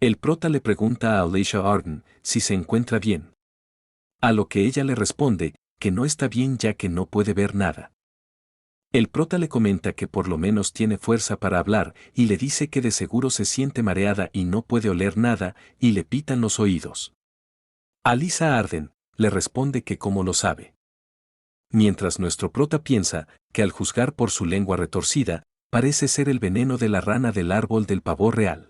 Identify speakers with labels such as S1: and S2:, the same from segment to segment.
S1: El prota le pregunta a Alicia Arden si se encuentra bien. A lo que ella le responde que no está bien ya que no puede ver nada. El prota le comenta que por lo menos tiene fuerza para hablar y le dice que de seguro se siente mareada y no puede oler nada y le pitan los oídos. Alicia Arden le responde que cómo lo sabe. Mientras nuestro prota piensa que al juzgar por su lengua retorcida, parece ser el veneno de la rana del árbol del pavor real.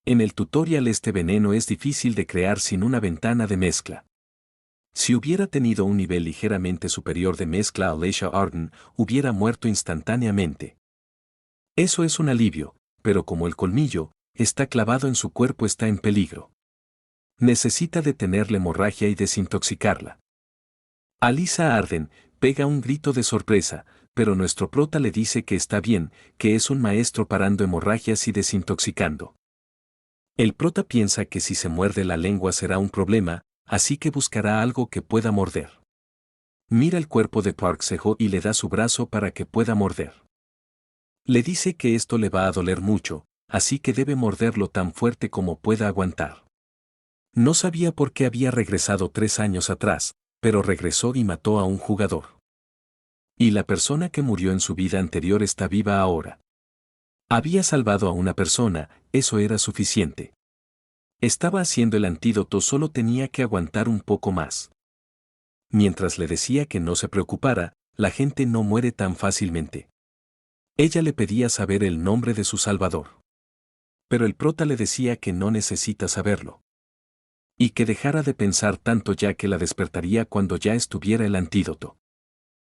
S1: En el tutorial este veneno es difícil de crear sin una ventana de mezcla. Si hubiera tenido un nivel ligeramente superior de mezcla, Alicia Arden hubiera muerto instantáneamente. Eso es un alivio, pero como el colmillo está clavado en su cuerpo está en peligro. Necesita detener la hemorragia y desintoxicarla. Alicia Arden pega un grito de sorpresa, pero nuestro prota le dice que está bien, que es un maestro parando hemorragias y desintoxicando. El prota piensa que si se muerde la lengua será un problema, así que buscará algo que pueda morder. Mira el cuerpo de Park Seo y le da su brazo para que pueda morder. Le dice que esto le va a doler mucho, así que debe morderlo tan fuerte como pueda aguantar. No sabía por qué había regresado 3 años atrás, pero regresó y mató a un jugador. Y la persona que murió en su vida anterior está viva ahora. Había salvado a una persona, eso era suficiente. Estaba haciendo el antídoto, solo tenía que aguantar un poco más. Mientras le decía que no se preocupara, la gente no muere tan fácilmente. Ella le pedía saber el nombre de su salvador. Pero el prota le decía que no necesita saberlo. Y que dejara de pensar tanto ya que la despertaría cuando ya estuviera el antídoto.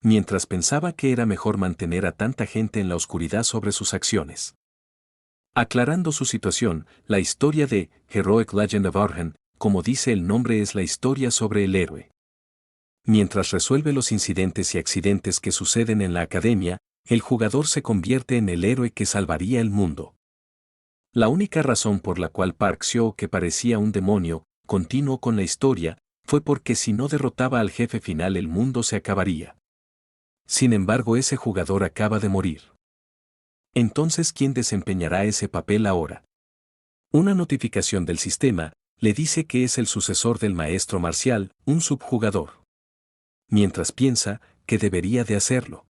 S1: Mientras pensaba que era mejor mantener a tanta gente en la oscuridad sobre sus acciones. Aclarando su situación, la historia de Heroic Legend of Arden, como dice el nombre, es la historia sobre el héroe. Mientras resuelve los incidentes y accidentes que suceden en la academia, el jugador se convierte en el héroe que salvaría el mundo. La única razón por la cual Park Seo, que parecía un demonio, continuó con la historia, fue porque si no derrotaba al jefe final el mundo se acabaría. Sin embargo, ese jugador acaba de morir. Entonces, ¿quién desempeñará ese papel ahora? Una notificación del sistema le dice que es el sucesor del maestro marcial, un subjugador. Mientras piensa que debería de hacerlo.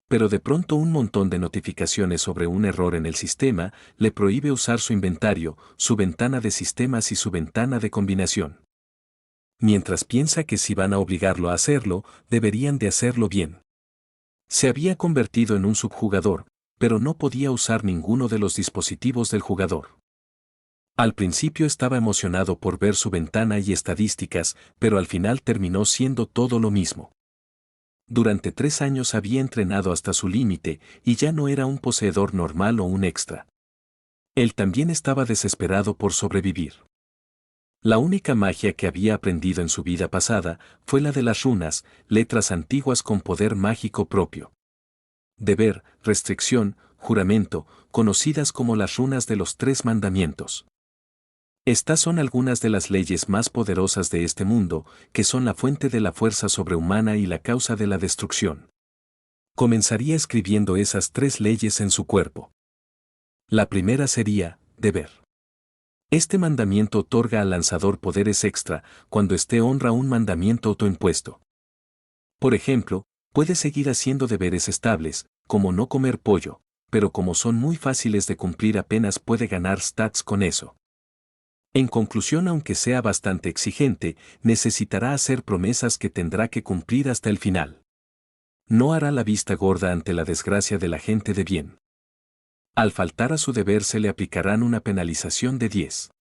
S1: Pero de pronto un montón de notificaciones sobre un error en el sistema le prohíbe usar su inventario, su ventana de sistemas y su ventana de combinación. Mientras piensa que si van a obligarlo a hacerlo, deberían de hacerlo bien. Se había convertido en un subjugador, pero no podía usar ninguno de los dispositivos del jugador. Al principio estaba emocionado por ver su ventana y estadísticas, pero al final terminó siendo todo lo mismo. Durante 3 años había entrenado hasta su límite y ya no era un poseedor normal o un extra. Él también estaba desesperado por sobrevivir. La única magia que había aprendido en su vida pasada fue la de las runas, letras antiguas con poder mágico propio. Deber, restricción, juramento, conocidas como las runas de los 3 mandamientos. Estas son algunas de las leyes más poderosas de este mundo, que son la fuente de la fuerza sobrehumana y la causa de la destrucción. Comenzaría escribiendo esas 3 leyes en su cuerpo. La primera sería, deber. Este mandamiento otorga al lanzador poderes extra cuando éste honra un mandamiento autoimpuesto. Por ejemplo, puede seguir haciendo deberes estables, como no comer pollo, pero como son muy fáciles de cumplir apenas puede ganar stats con eso. En conclusión, aunque sea bastante exigente, necesitará hacer promesas que tendrá que cumplir hasta el final. No hará la vista gorda ante la desgracia de la gente de bien. Al faltar a su deber se le aplicarán una penalización de 10.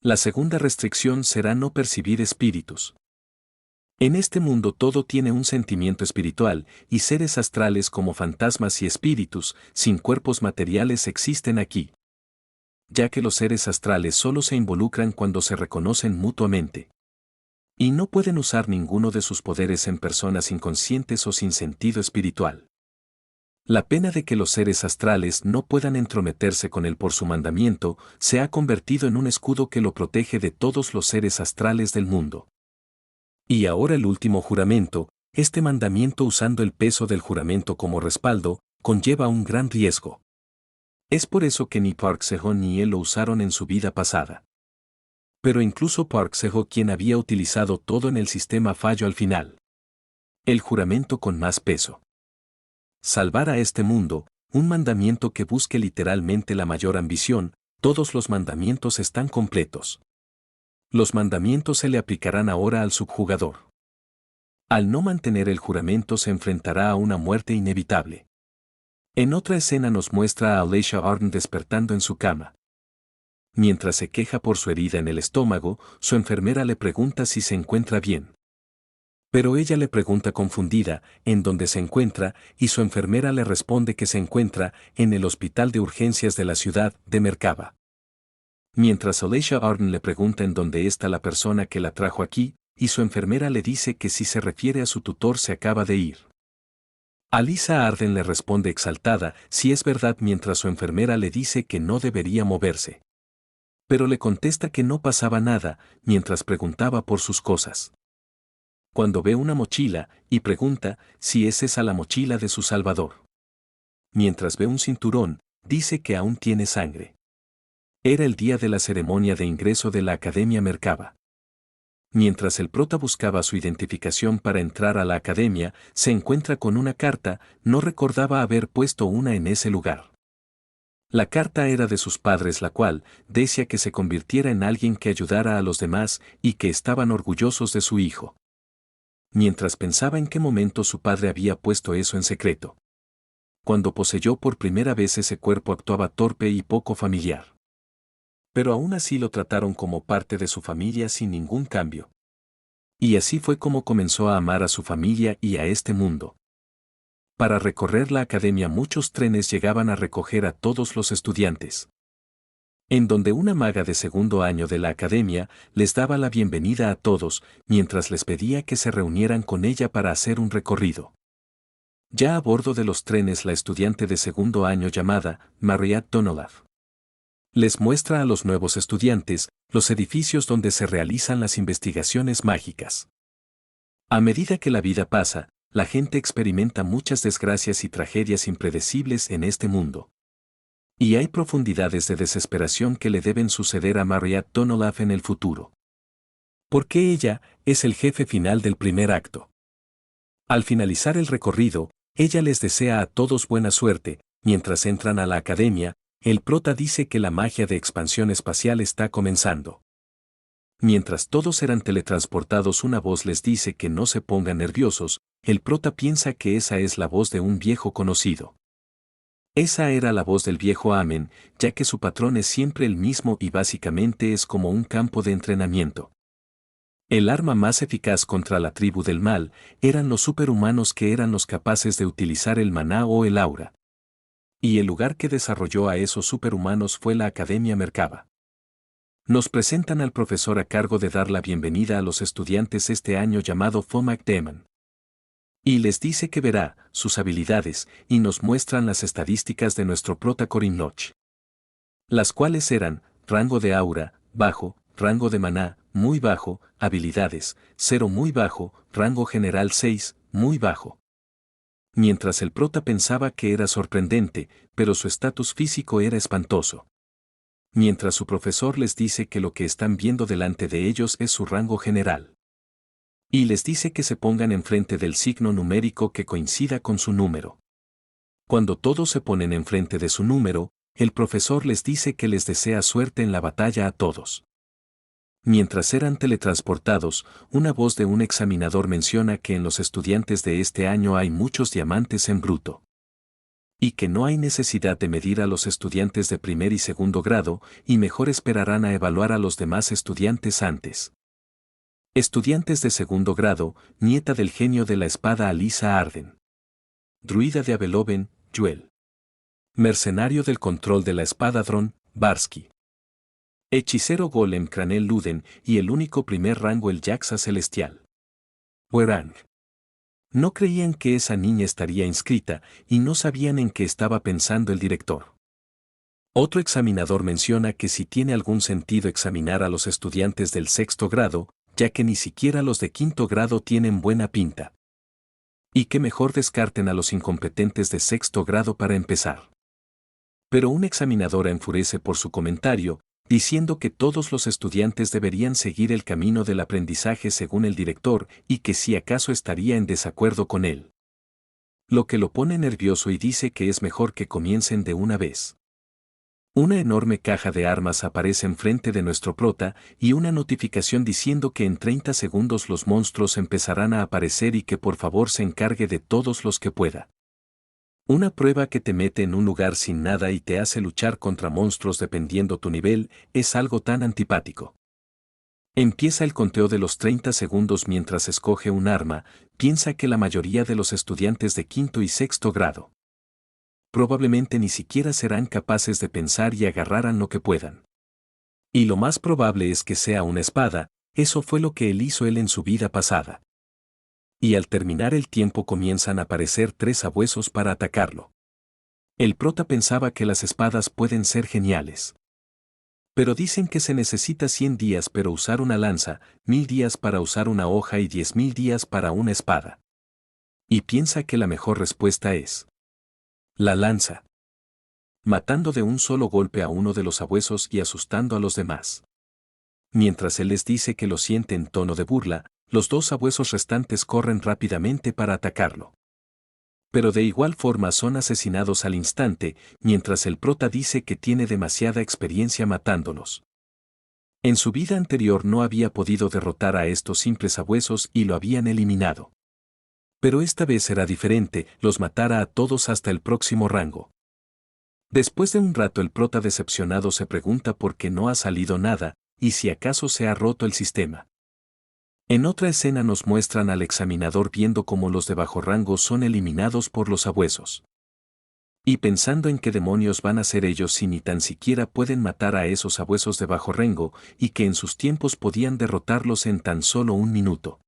S1: La segunda restricción será no percibir espíritus. En este mundo todo tiene un sentimiento espiritual, y seres astrales como fantasmas y espíritus, sin cuerpos materiales existen aquí. Ya que los seres astrales solo se involucran cuando se reconocen mutuamente. Y no pueden usar ninguno de sus poderes en personas inconscientes o sin sentido espiritual. La pena de que los seres astrales no puedan entrometerse con él por su mandamiento se ha convertido en un escudo que lo protege de todos los seres astrales del mundo. Y ahora el último juramento, este mandamiento usando el peso del juramento como respaldo, conlleva un gran riesgo. Es por eso que ni Park Seo ni él lo usaron en su vida pasada. Pero incluso Park Seo, quien había utilizado todo en el sistema, falló al final. El juramento con más peso. Salvar a este mundo, un mandamiento que busque literalmente la mayor ambición, todos los mandamientos están completos. Los mandamientos se le aplicarán ahora al subjugador. Al no mantener el juramento se enfrentará a una muerte inevitable. En otra escena nos muestra a Alicia Arden despertando en su cama. Mientras se queja por su herida en el estómago, su enfermera le pregunta si se encuentra bien. Pero ella le pregunta confundida en dónde se encuentra y su enfermera le responde que se encuentra en el hospital de urgencias de la ciudad de Merkaba. Mientras Alicia Arden le pregunta en dónde está la persona que la trajo aquí, y su enfermera le dice que si se refiere a su tutor se acaba de ir. Alicia Arden le responde exaltada si es verdad, mientras su enfermera le dice que no debería moverse. Pero le contesta que no pasaba nada mientras preguntaba por sus cosas. Cuando ve una mochila y pregunta si es esa la mochila de su salvador. Mientras ve un cinturón, dice que aún tiene sangre. Era el día de la ceremonia de ingreso de la Academia Merkaba. Mientras el prota buscaba su identificación para entrar a la academia, se encuentra con una carta, no recordaba haber puesto una en ese lugar. La carta era de sus padres, la cual decía que se convirtiera en alguien que ayudara a los demás y que estaban orgullosos de su hijo. Mientras pensaba en qué momento su padre había puesto eso en secreto. Cuando poseyó por primera vez ese cuerpo actuaba torpe y poco familiar. Pero aún así lo trataron como parte de su familia sin ningún cambio. Y así fue como comenzó a amar a su familia y a este mundo. Para recorrer la academia muchos trenes llegaban a recoger a todos los estudiantes. En donde una maga de segundo año de la academia les daba la bienvenida a todos, mientras les pedía que se reunieran con ella para hacer un recorrido. Ya a bordo de los trenes, la estudiante de segundo año llamada Mariette Donolaf les muestra a los nuevos estudiantes los edificios donde se realizan las investigaciones mágicas. A medida que la vida pasa, la gente experimenta muchas desgracias y tragedias impredecibles en este mundo. Y hay profundidades de desesperación que le deben suceder a Mariette Donolaf en el futuro. Porque ella es el jefe final del primer acto. Al finalizar el recorrido, ella les desea a todos buena suerte. Mientras entran a la academia, el prota dice que la magia de expansión espacial está comenzando. Mientras todos eran teletransportados, una voz les dice que no se pongan nerviosos. El prota piensa que esa es la voz de un viejo conocido. Esa era la voz del viejo Amen, ya que su patrón es siempre el mismo y básicamente es como un campo de entrenamiento. El arma más eficaz contra la tribu del mal eran los superhumanos, que eran los capaces de utilizar el maná o el aura. Y el lugar que desarrolló a esos superhumanos fue la Academia Merkaba. Nos presentan al profesor a cargo de dar la bienvenida a los estudiantes este año, llamado Fomak Demon. Y les dice que verá sus habilidades y nos muestran las estadísticas de nuestro prota Corin Loch. Las cuales eran rango de aura, bajo, rango de maná, muy bajo, habilidades, 0 muy bajo, rango general 6, muy bajo. Mientras el prota pensaba que era sorprendente, pero su estatus físico era espantoso. Mientras su profesor les dice que lo que están viendo delante de ellos es su rango general. Y les dice que se pongan enfrente del signo numérico que coincida con su número. Cuando todos se ponen enfrente de su número, el profesor les dice que les desea suerte en la batalla a todos. Mientras eran teletransportados, una voz de un examinador menciona que en los estudiantes de este año hay muchos diamantes en bruto. Y que no hay necesidad de medir a los estudiantes de primer y segundo grado, y mejor esperarán a evaluar a los demás estudiantes antes. Estudiantes de segundo grado, nieta del genio de la espada Alicia Arden. Druida de Abeloven, Yuel. Mercenario del control de la espada Dron, Barsky. Hechicero Golem Cranel Luden y el único primer rango el Jaxa Celestial. Werang. No creían que esa niña estaría inscrita y no sabían en qué estaba pensando el director. Otro examinador menciona que si tiene algún sentido examinar a los estudiantes del sexto grado, ya que ni siquiera los de quinto grado tienen buena pinta. Y que mejor descarten a los incompetentes de sexto grado para empezar. Pero un examinador enfurece por su comentario, diciendo que todos los estudiantes deberían seguir el camino del aprendizaje según el director y que si acaso estaría en desacuerdo con él. Lo que lo pone nervioso y dice que es mejor que comiencen de una vez. Una enorme caja de armas aparece enfrente de nuestro prota y una notificación diciendo que en 30 segundos los monstruos empezarán a aparecer y que por favor se encargue de todos los que pueda. Una prueba que te mete en un lugar sin nada y te hace luchar contra monstruos dependiendo tu nivel, es algo tan antipático. Empieza el conteo de los 30 segundos mientras escoge un arma, piensa que la mayoría de los estudiantes de quinto y sexto grado probablemente ni siquiera serán capaces de pensar y agarrarán lo que puedan. Y lo más probable es que sea una espada, eso fue lo que él hizo en su vida pasada. Y al terminar el tiempo comienzan a aparecer 3 sabuesos para atacarlo. El prota pensaba que las espadas pueden ser geniales. Pero dicen que se necesita 100 días para usar una lanza, 1000 días para usar una hoja y 10.000 días para una espada. Y piensa que la mejor respuesta es la lanza. Matando de un solo golpe a uno de los sabuesos y asustando a los demás. Mientras él les dice que lo siente en tono de burla, los 2 sabuesos restantes corren rápidamente para atacarlo. Pero de igual forma son asesinados al instante, mientras el prota dice que tiene demasiada experiencia matándolos. En su vida anterior no había podido derrotar a estos simples sabuesos y lo habían eliminado. Pero esta vez será diferente, los matará a todos hasta el próximo rango. Después de un rato el prota decepcionado se pregunta por qué no ha salido nada, y si acaso se ha roto el sistema. En otra escena nos muestran al examinador viendo cómo los de bajo rango son eliminados por los sabuesos. Y pensando en qué demonios van a ser ellos si ni tan siquiera pueden matar a esos sabuesos de bajo rango, y que en sus tiempos podían derrotarlos en tan solo un minuto.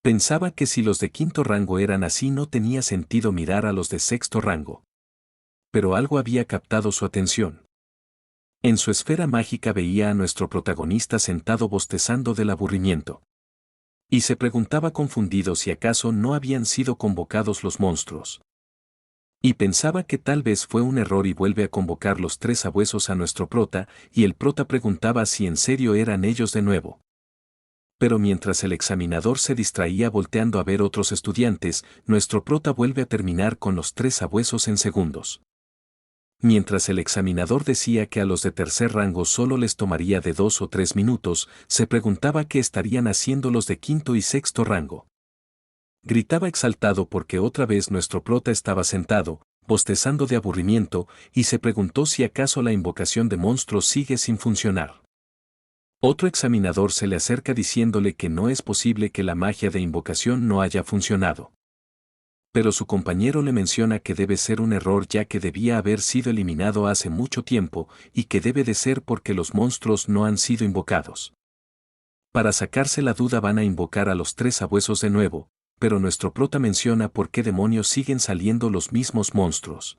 S1: Pensaba que si los de quinto rango eran así no tenía sentido mirar a los de sexto rango. Pero algo había captado su atención. En su esfera mágica veía a nuestro protagonista sentado bostezando del aburrimiento. Y se preguntaba confundido si acaso no habían sido convocados los monstruos. Y pensaba que tal vez fue un error y vuelve a convocar los 3 sabuesos a nuestro prota, y el prota preguntaba si en serio eran ellos de nuevo. Pero mientras el examinador se distraía volteando a ver otros estudiantes, nuestro prota vuelve a terminar con los 3 sabuesos en segundos. Mientras el examinador decía que a los de tercer rango solo les tomaría de 2 o 3 minutos, se preguntaba qué estarían haciendo los de quinto y sexto rango. Gritaba exaltado porque otra vez nuestro prota estaba sentado, bostezando de aburrimiento, y se preguntó si acaso la invocación de monstruos sigue sin funcionar. Otro examinador se le acerca diciéndole que no es posible que la magia de invocación no haya funcionado. Pero su compañero le menciona que debe ser un error ya que debía haber sido eliminado hace mucho tiempo y que debe de ser porque los monstruos no han sido invocados. Para sacarse la duda van a invocar a los 3 sabuesos de nuevo, pero nuestro prota menciona por qué demonios siguen saliendo los mismos monstruos.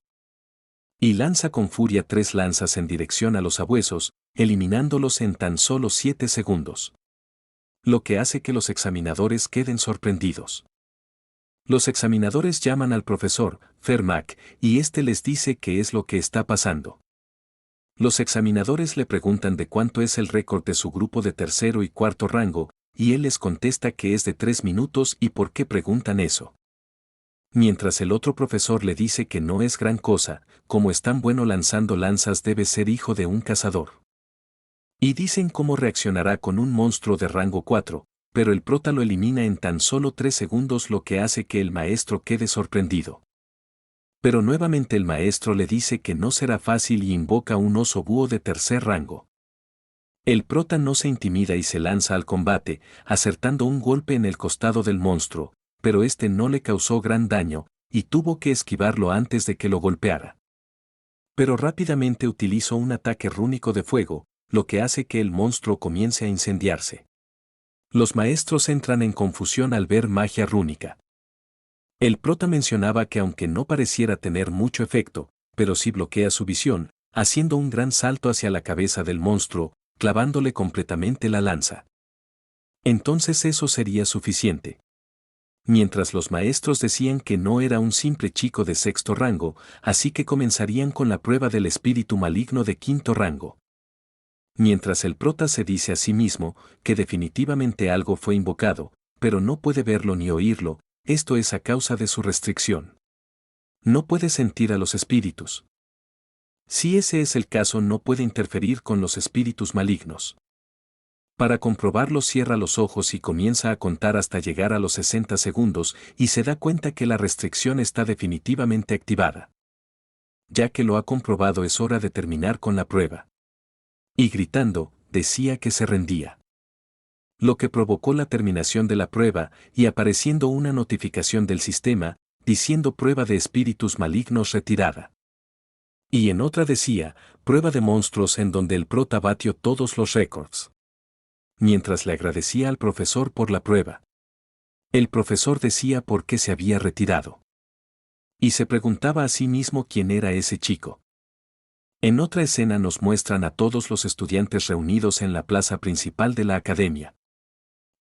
S1: Y lanza con furia 3 lanzas en dirección a los sabuesos, eliminándolos en tan solo 7 segundos. Lo que hace que los examinadores queden sorprendidos. Los examinadores llaman al profesor, Fermac, y este les dice qué es lo que está pasando. Los examinadores le preguntan de cuánto es el récord de su grupo de tercero y cuarto rango, y él les contesta que es de 3 minutos y por qué preguntan eso. Mientras el otro profesor le dice que no es gran cosa, como es tan bueno lanzando lanzas debe ser hijo de un cazador. Y dicen cómo reaccionará con un monstruo de rango 4, pero el prota lo elimina en tan solo 3 segundos lo que hace que el maestro quede sorprendido. Pero nuevamente el maestro le dice que no será fácil y invoca un oso búho de tercer rango. El prota no se intimida y se lanza al combate, acertando un golpe en el costado del monstruo, pero este no le causó gran daño, y tuvo que esquivarlo antes de que lo golpeara. Pero rápidamente utilizó un ataque rúnico de fuego, lo que hace que el monstruo comience a incendiarse. Los maestros entran en confusión al ver magia rúnica. El prota mencionaba que aunque no pareciera tener mucho efecto, pero sí bloquea su visión, haciendo un gran salto hacia la cabeza del monstruo, clavándole completamente la lanza. Entonces eso sería suficiente. Mientras los maestros decían que no era un simple chico de sexto rango, así que comenzarían con la prueba del espíritu maligno de quinto rango. Mientras el prota se dice a sí mismo que definitivamente algo fue invocado, pero no puede verlo ni oírlo, esto es a causa de su restricción. No puede sentir a los espíritus. Si ese es el caso, no puede interferir con los espíritus malignos. Para comprobarlo, cierra los ojos y comienza a contar hasta llegar a los 60 segundos y se da cuenta que la restricción está definitivamente activada. Ya que lo ha comprobado, es hora de terminar con la prueba. Y gritando, decía que se rendía. Lo que provocó la terminación de la prueba y apareciendo una notificación del sistema, diciendo prueba de espíritus malignos retirada. Y en otra decía, prueba de monstruos, en donde el prota batió todos los récords. Mientras le agradecía al profesor por la prueba. El profesor decía por qué se había retirado. Y se preguntaba a sí mismo quién era ese chico. En otra escena nos muestran a todos los estudiantes reunidos en la plaza principal de la academia,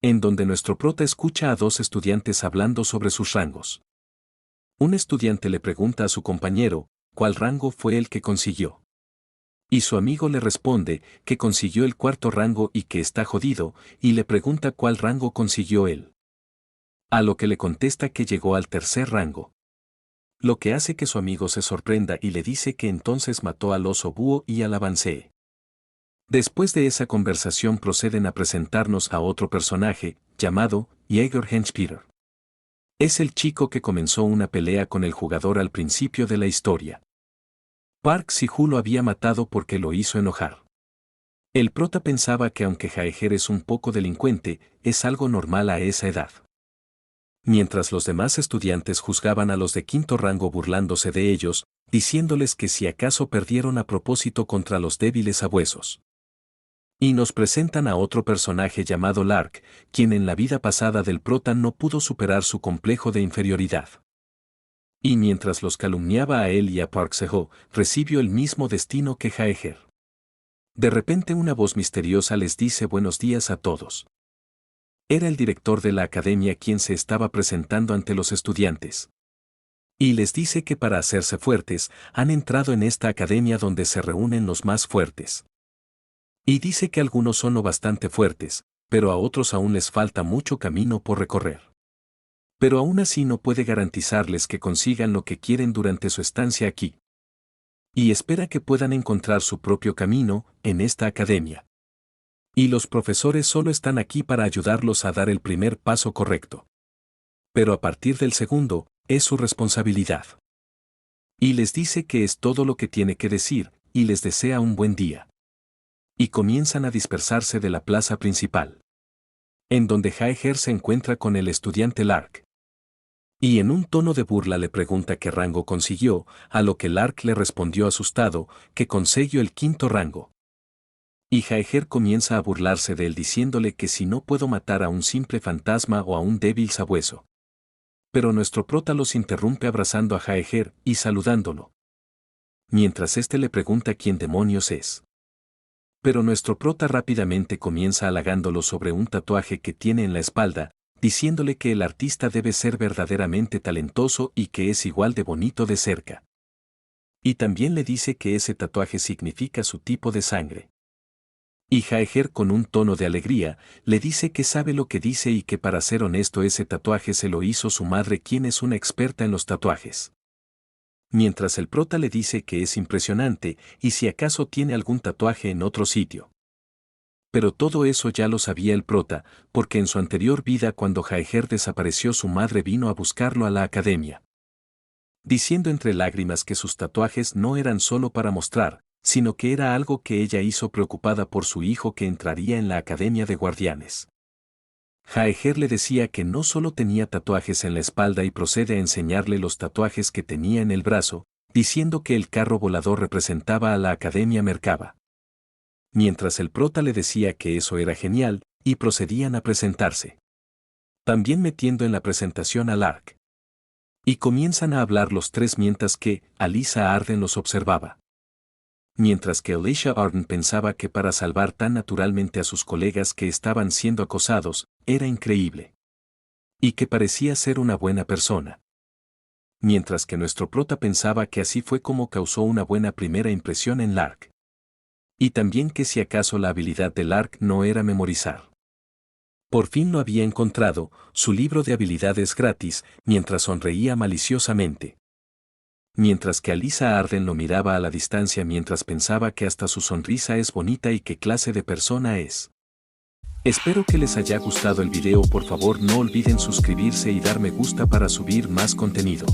S1: en donde nuestro prota escucha a dos estudiantes hablando sobre sus rangos. Un estudiante le pregunta a su compañero, ¿cuál rango fue el que consiguió? Y su amigo le responde que consiguió el cuarto rango y que está jodido, y le pregunta cuál rango consiguió él. A lo que le contesta que llegó al tercer rango. Lo que hace que su amigo se sorprenda y le dice que entonces mató al oso búho y al avancé. Después de esa conversación proceden a presentarnos a otro personaje, llamado Jäger Henschpeter. Es el chico que comenzó una pelea con el jugador al principio de la historia. Park Si-hoo lo había matado porque lo hizo enojar. El prota pensaba que aunque Jaeger es un poco delincuente, es algo normal a esa edad. Mientras los demás estudiantes juzgaban a los de quinto rango burlándose de ellos, diciéndoles que si acaso perdieron a propósito contra los débiles sabuesos. Y nos presentan a otro personaje llamado Lark, quien en la vida pasada del prota no pudo superar su complejo de inferioridad. Y mientras los calumniaba a él y a Park Se-ho, recibió el mismo destino que Jaeger. De repente una voz misteriosa les dice buenos días a todos. Era el director de la academia quien se estaba presentando ante los estudiantes. Y les dice que para hacerse fuertes, han entrado en esta academia donde se reúnen los más fuertes. Y dice que algunos son lo bastante fuertes, pero a otros aún les falta mucho camino por recorrer. Pero aún así no puede garantizarles que consigan lo que quieren durante su estancia aquí. Y espera que puedan encontrar su propio camino en esta academia. Y los profesores solo están aquí para ayudarlos a dar el primer paso correcto. Pero a partir del segundo, es su responsabilidad. Y les dice que es todo lo que tiene que decir, y les desea un buen día. Y comienzan a dispersarse de la plaza principal, en donde Jaeger se encuentra con el estudiante Lark. Y en un tono de burla le pregunta qué rango consiguió, a lo que Lark le respondió asustado, que consiguió el quinto rango. Y Jaeger comienza a burlarse de él diciéndole que si no puedo matar a un simple fantasma o a un débil sabueso. Pero nuestro prota los interrumpe abrazando a Jaeger y saludándolo. Mientras este le pregunta quién demonios es. Pero nuestro prota rápidamente comienza halagándolo sobre un tatuaje que tiene en la espalda, diciéndole que el artista debe ser verdaderamente talentoso y que es igual de bonito de cerca. Y también le dice que ese tatuaje significa su tipo de sangre. Y Jaeger con un tono de alegría, le dice que sabe lo que dice y que para ser honesto ese tatuaje se lo hizo su madre, quien es una experta en los tatuajes. Mientras el prota le dice que es impresionante y si acaso tiene algún tatuaje en otro sitio. Pero todo eso ya lo sabía el prota, porque en su anterior vida cuando Jaeger desapareció su madre vino a buscarlo a la academia. Diciendo entre lágrimas que sus tatuajes no eran solo para mostrar, sino que era algo que ella hizo preocupada por su hijo que entraría en la academia de guardianes. Jaeger le decía que no solo tenía tatuajes en la espalda y procede a enseñarle los tatuajes que tenía en el brazo, diciendo que el carro volador representaba a la Academia Merkaba. Mientras el prota le decía que eso era genial, y procedían a presentarse. También metiendo en la presentación a Lark. Y comienzan a hablar los tres mientras que Alyssa Arden los observaba. Mientras que Alicia Arden pensaba que para salvar tan naturalmente a sus colegas que estaban siendo acosados, era increíble. Y que parecía ser una buena persona. Mientras que nuestro prota pensaba que así fue como causó una buena primera impresión en Lark. Y también que si acaso la habilidad de Lark no era memorizar. Por fin lo había encontrado, su libro de habilidades gratis, mientras sonreía maliciosamente. Mientras que Alyssa Arden lo miraba a la distancia mientras pensaba que hasta su sonrisa es bonita y qué clase de persona es. Espero que les haya gustado el video, por favor no olviden suscribirse y dar me gusta para subir más contenido.